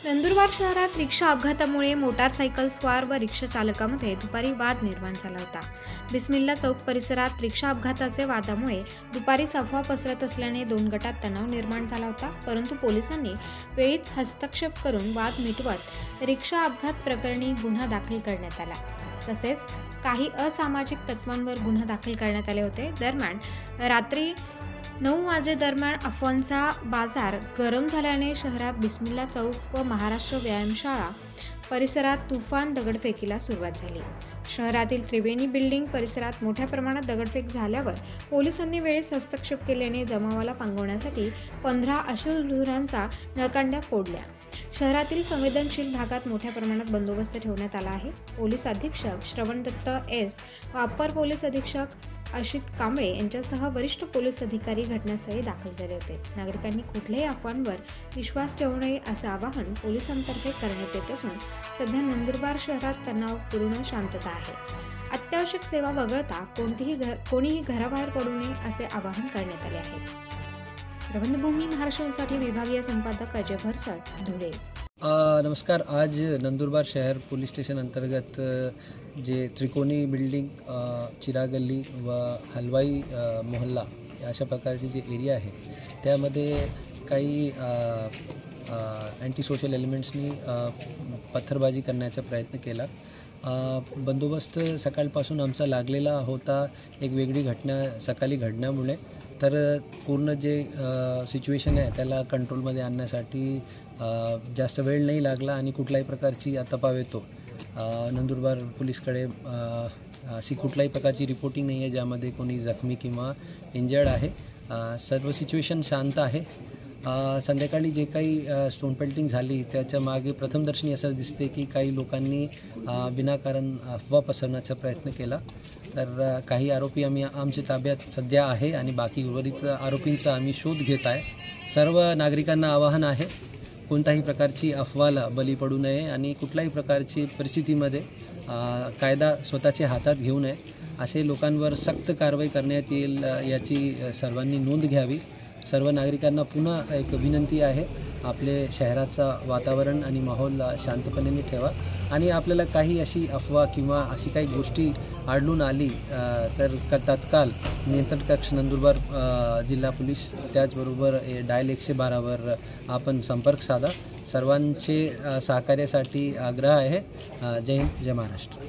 नंदुरबार शहरात रिक्षा अपघातामुळे मोटारसायकल स्वार व रिक्षा चालकामध्ये दुपारी वाद निर्माण झाला होता। बिस्मिल्ला चौक परिसरात रिक्षा अपघाताचे वादामुळे दुपारी अफवा पसरत असल्याने दोन गटात तणाव निर्माण झाला होता, परंतु पोलिसांनी वेळीच हस्तक्षेप करून वाद मिटवत रिक्षा अपघात प्रकरणी गुन्हा दाखल करण्यात आला। तसेच काही असामाजिक तत्वांवर गुन्हा दाखल करण्यात आले होते। दरम्यान रात्री 9 वाजेदरम्यान अफवांचा बाजार गरम झाल्याने शहरात बिस्मिल्ला चौक व महाराष्ट्र व्यायामशाळा परिसरात तुफान दगडफेकीला सुरुवात झाली। शहरातील त्रिवेणी बिल्डिंग परिसरात मोठ्या प्रमाणात दगडफेक झाल्यावर पोलिसांनी वेळेस हस्तक्षेप केल्याने जमावाला पांगवण्यासाठी 15 अश्रुधुरांचा नळकांड्या फोडल्या। शहरातील संवेदनशील भागात मोठ्या प्रमाणात बंदोबस्त ठेवण्यात आला आहे। पोलीस अधीक्षक श्रवण दत्त एस व अप्पर पोलीस अधीक्षक अशित कांबळे यांच्यासह वरिष्ठ पोलीस अधिकारी घटनास्थळी दाखल झाले होते। नागरिकांनी कुठल्याही अफवांवर विश्वास ठेवू नये असे आवाहन पोलिसांतर्फे करण्यात येत असून सध्या नंदुरबार शहरात तणावपूर्ण शांतता आहे। अत्यावश्यक सेवा वगळता कोणीही घराबाहेर पडू नये असे आवाहन करण्यात आले आहे। प्रबंधभूमी महाराष्ट्रासाठी विभागीय संपादक अजय भरसट, धुळे। नमस्कार। आज नंदुरबार शहर पोलीस स्टेशन अंतर्गत जे त्रिकोणी बिल्डिंग, चिरा गल्ली व हलवाई मोहल्ला अशा प्रकारचे जे एरिया आहे त्यामध्ये काही अँटी सोशल एलिमेंट्सनी पत्थरबाजी करण्याचा प्रयत्न केला। बंदोबस्त सकाळपासून आमचा लागलेला होता। एक वेगळी घटना सकाळी घडल्यामुळे तर पूर्ण जे सिच्युएशन आहे त्याला कंट्रोलमध्ये आणण्यासाठी जास्त वेळ नाही लागला आणि कुठल्याही प्रकारची तपावेतो नंदुरबार पोलीसकडे अशी कुठल्याही प्रकारची रिपोर्टिंग नाही आहे ज्यामध्ये कोणी जखमी किंवा इंजर्ड आहे। सर्व सिच्युएशन शांत आहे। संध्याकाळी जे काही स्टोन पेल्टिंग झाली त्याच्या मागे प्रथमदर्शनी असं दिसते की काही लोकांनी विनाकारण अफवा पसरवण्याचा प्रयत्न केला। तर काही आरोपी आमच्या ताब्यात सध्या आहे आणि बाकी उर्वरित आरोपींचा आम्ही शोध घेत आहे। सर्व नागरिकांना आवाहन आहे कोणत्याही प्रकारची अफवाला बळी पडू नये आणि कुठल्याही प्रकारची परिस्थितीमध्ये कायदा स्वतःच्या हातात घेऊ नये। असे लोकांवर सक्त कारवाई करण्यात येईल याची सर्वांनी नोंद घ्यावी। सर्व नागरिकांना पुन्हा एक विनंती आहे, आपले शहराचा वातावरण आणि माहोल शांतपणे ठेवा आणि आपल्याला काही अशी अफवा किंवा अशी काही गोष्टी आढळून आली तर तत्काळ नियंत्रण कक्ष नंदुरबार जिल्हा पोलीस त्याचबरोबर डायल 112वर आपण संपर्क साधा। सर्वांचे सहकार्यासाठी आग्रह आहे। जय हिंद, जय महाराष्ट्र।